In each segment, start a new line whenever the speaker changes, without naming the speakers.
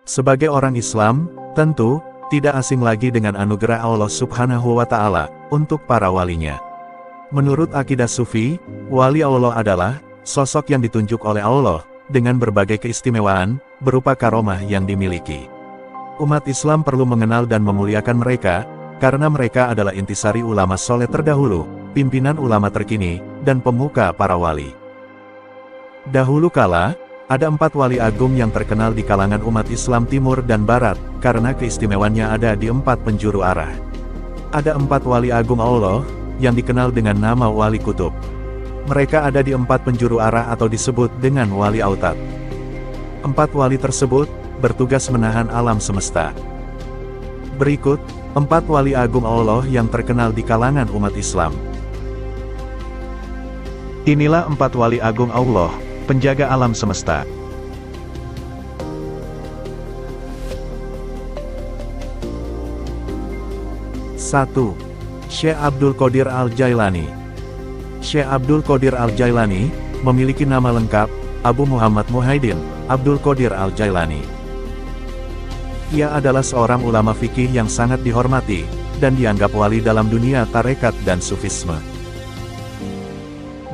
Sebagai orang Islam, tentu, tidak asing lagi dengan anugerah Allah Subhanahu wa Ta'ala untuk para walinya. Menurut akidah Sufi, wali Allah adalah sosok yang ditunjuk oleh Allah dengan berbagai keistimewaan berupa karomah yang dimiliki. Umat Islam perlu mengenal dan memuliakan mereka, karena mereka adalah intisari ulama soleh terdahulu, pimpinan ulama terkini, dan pemuka para wali. Dahulu kala, ada 4 wali agung yang terkenal di kalangan umat Islam Timur dan Barat, karena keistimewaannya ada di 4 penjuru arah. Ada 4 wali agung Allah, yang dikenal dengan nama Wali Kutub. Mereka ada di 4 penjuru arah atau disebut dengan Wali Autad. 4 wali tersebut, bertugas menahan alam semesta. Berikut, 4 wali agung Allah yang terkenal di kalangan umat Islam. Inilah 4 wali agung Allah, penjaga alam semesta. Satu, Syekh Abdul Qadir Al-Jailani. Syekh Abdul Qadir Al-Jailani memiliki nama lengkap Abu Muhammad Muhyiddin Abdul Qadir Al-Jailani. Ia adalah seorang ulama fikih yang sangat dihormati dan dianggap wali dalam dunia tarekat dan sufisme.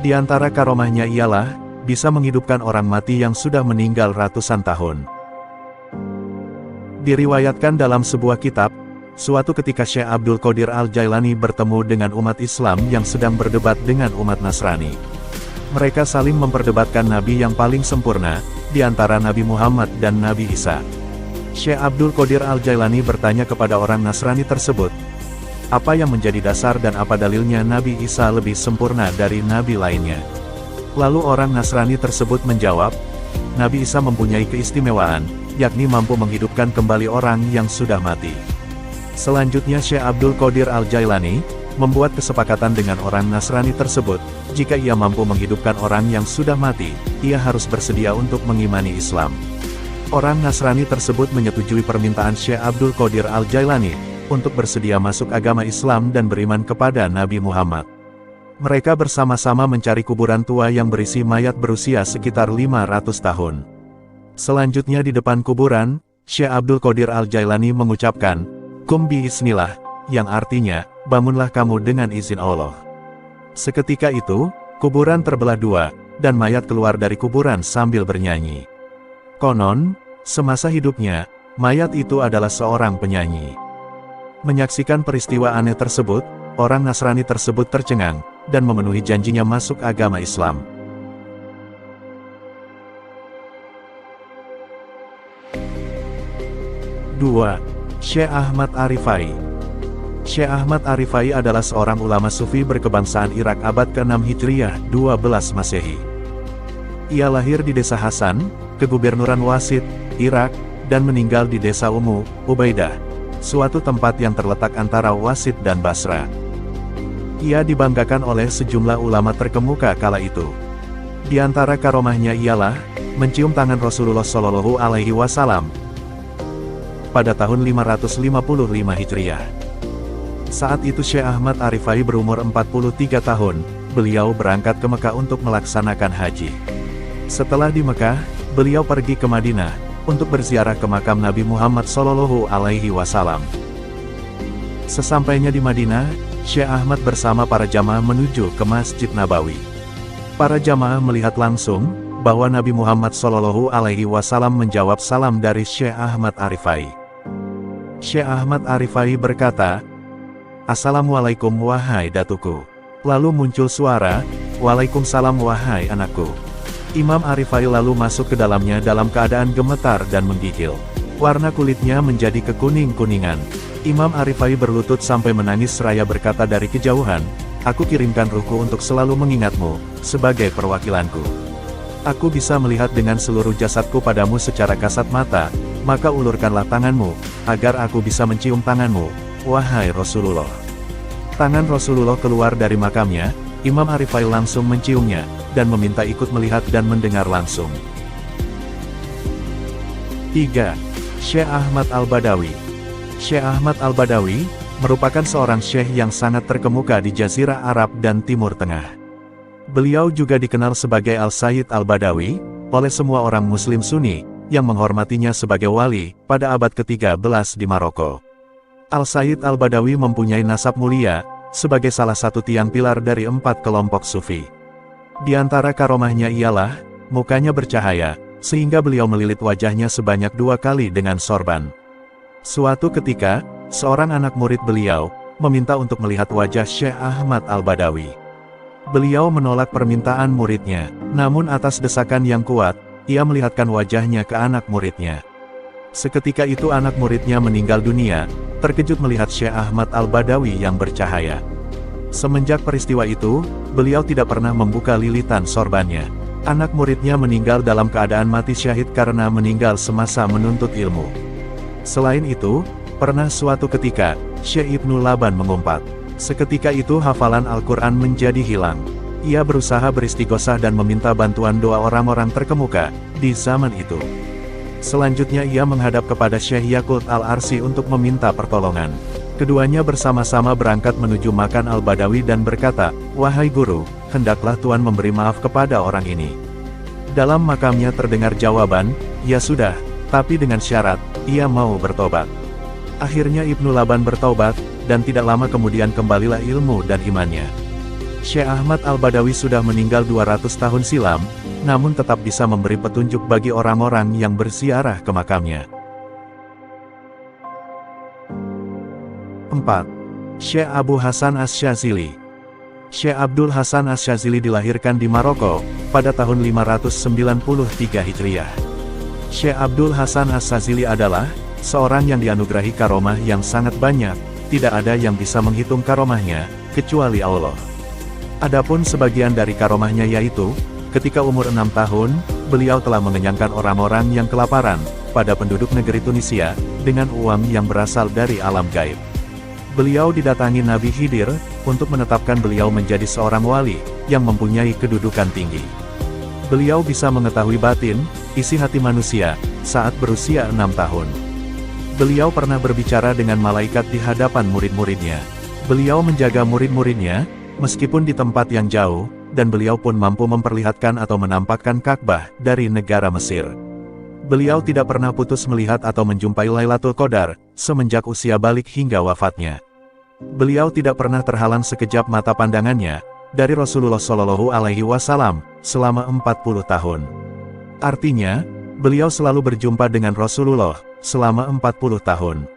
Di antara karomahnya ialah bisa menghidupkan orang mati yang sudah meninggal ratusan tahun. Diriwayatkan dalam sebuah kitab, suatu ketika Syekh Abdul Qadir Al-Jailani bertemu dengan umat Islam yang sedang berdebat dengan umat Nasrani. Mereka saling memperdebatkan nabi yang paling sempurna, di antara Nabi Muhammad dan Nabi Isa. Syekh Abdul Qadir Al-Jailani bertanya kepada orang Nasrani tersebut, apa yang menjadi dasar dan apa dalilnya Nabi Isa lebih sempurna dari nabi lainnya? Lalu orang Nasrani tersebut menjawab, Nabi Isa mempunyai keistimewaan, yakni mampu menghidupkan kembali orang yang sudah mati. Selanjutnya Syekh Abdul Qadir Al-Jailani membuat kesepakatan dengan orang Nasrani tersebut, jika ia mampu menghidupkan orang yang sudah mati, ia harus bersedia untuk mengimani Islam. Orang Nasrani tersebut menyetujui permintaan Syekh Abdul Qadir Al-Jailani, untuk bersedia masuk agama Islam dan beriman kepada Nabi Muhammad. Mereka bersama-sama mencari kuburan tua yang berisi mayat berusia sekitar 500 tahun. Selanjutnya di depan kuburan, Syekh Abdul Qadir Al-Jailani mengucapkan, Kum biiznillah, yang artinya, bangunlah kamu dengan izin Allah. Seketika itu, kuburan terbelah 2, dan mayat keluar dari kuburan sambil bernyanyi. Konon, semasa hidupnya, mayat itu adalah seorang penyanyi. Menyaksikan peristiwa aneh tersebut, orang Nasrani tersebut tercengang, dan memenuhi janjinya masuk agama Islam. Dua, Syekh Ahmad Arifai. Syekh Ahmad Arifai adalah seorang ulama sufi berkebangsaan Irak abad ke-6 Hijriah 12 Masehi. Ia lahir di desa Hasan, kegubernuran Wasit, Irak, dan meninggal di desa Ubaidah, suatu tempat yang terletak antara Wasit dan Basra. Ia dibanggakan oleh sejumlah ulama terkemuka kala itu. Di antara karomahnya ialah mencium tangan Rasulullah Shallallahu Alaihi Wasallam pada tahun 555 Hijriah. Saat itu Syekh Ahmad Arifai berumur 43 tahun. Beliau berangkat ke Mekah untuk melaksanakan haji. Setelah di Mekah, beliau pergi ke Madinah untuk berziarah ke makam Nabi Muhammad Shallallahu Alaihi Wasallam. Sesampainya di Madinah, Syekh Ahmad bersama para jamaah menuju ke Masjid Nabawi. Para jamaah melihat langsung bahwa Nabi Muhammad Shallallahu Alaihi Wasallam menjawab salam dari Syekh Ahmad Arifai. Syekh Ahmad Arifai berkata, Assalamualaikum wahai datuku. Lalu muncul suara, Waalaikumsalam wahai anakku. Imam Arifai lalu masuk ke dalamnya dalam keadaan gemetar dan menggigil. Warna kulitnya menjadi kekuning-kuningan. Imam Arifai berlutut sampai menangis seraya berkata dari kejauhan, aku kirimkan ruhku untuk selalu mengingatmu, sebagai perwakilanku. Aku bisa melihat dengan seluruh jasadku padamu secara kasat mata, maka ulurkanlah tanganmu, agar aku bisa mencium tanganmu, wahai Rasulullah. Tangan Rasulullah keluar dari makamnya, Imam Arifai langsung menciumnya, dan meminta ikut melihat dan mendengar langsung. 3. Syekh Ahmad Al-Badawi. Syekh Ahmad Al-Badawi merupakan seorang syekh yang sangat terkemuka di Jazirah Arab dan Timur Tengah. Beliau juga dikenal sebagai Al-Sayyid Al-Badawi oleh semua orang Muslim Sunni, yang menghormatinya sebagai wali, pada abad ke-13 di Maroko. Al-Said Al-Badawi mempunyai nasab mulia, sebagai salah satu tiang pilar dari 4 kelompok sufi. Di antara karomahnya ialah, mukanya bercahaya, sehingga beliau melilit wajahnya sebanyak 2 kali dengan sorban. Suatu ketika, seorang anak murid beliau, meminta untuk melihat wajah Syekh Ahmad Al-Badawi. Beliau menolak permintaan muridnya, namun atas desakan yang kuat, ia melihatkan wajahnya ke anak muridnya. Seketika itu anak muridnya meninggal dunia, terkejut melihat Syekh Ahmad Al-Badawi yang bercahaya. Semenjak peristiwa itu, beliau tidak pernah membuka lilitan sorbannya. Anak muridnya meninggal dalam keadaan mati syahid karena meninggal semasa menuntut ilmu. Selain itu, pernah suatu ketika, Syekh Ibnu Laban mengumpat. Seketika itu hafalan Al-Quran menjadi hilang. Ia berusaha beristighosah dan meminta bantuan doa orang-orang terkemuka di zaman itu. Selanjutnya ia menghadap kepada Syekh Yaqut Al-Arsi untuk meminta pertolongan. Keduanya bersama-sama berangkat menuju makam Al-Badawi dan berkata, "Wahai guru, hendaklah Tuan memberi maaf kepada orang ini." Dalam makamnya terdengar jawaban, "Ya sudah, tapi dengan syarat, ia mau bertobat." Akhirnya Ibnu Laban bertobat, dan tidak lama kemudian kembalilah ilmu dan imannya. Syekh Ahmad Al-Badawi sudah meninggal 200 tahun silam, namun tetap bisa memberi petunjuk bagi orang-orang yang berziarah ke makamnya. 4. Syekh Abu Hasan Asy-Syadzili. Syekh Abdul Hasan Asy-Syadzili dilahirkan di Maroko, pada tahun 593 Hijriah. Syekh Abdul Hasan Asy-Syadzili adalah seorang yang dianugerahi karomah yang sangat banyak, tidak ada yang bisa menghitung karomahnya, kecuali Allah. Adapun sebagian dari karomahnya yaitu, ketika umur 6 tahun, beliau telah mengenyangkan orang-orang yang kelaparan, pada penduduk negeri Tunisia, dengan uang yang berasal dari alam gaib. Beliau didatangi Nabi Khidir, untuk menetapkan beliau menjadi seorang wali, yang mempunyai kedudukan tinggi. Beliau bisa mengetahui batin, isi hati manusia, saat berusia 6 tahun. Beliau pernah berbicara dengan malaikat di hadapan murid-muridnya. Beliau menjaga murid-muridnya, meskipun di tempat yang jauh, dan beliau pun mampu memperlihatkan atau menampakkan Ka'bah dari negara Mesir. Beliau tidak pernah putus melihat atau menjumpai Lailatul Qadar, semenjak usia balik hingga wafatnya. Beliau tidak pernah terhalang sekejap mata pandangannya, dari Rasulullah Shallallahu Alaihi Wasallam, selama 40 tahun. Artinya, beliau selalu berjumpa dengan Rasulullah, selama 40 tahun.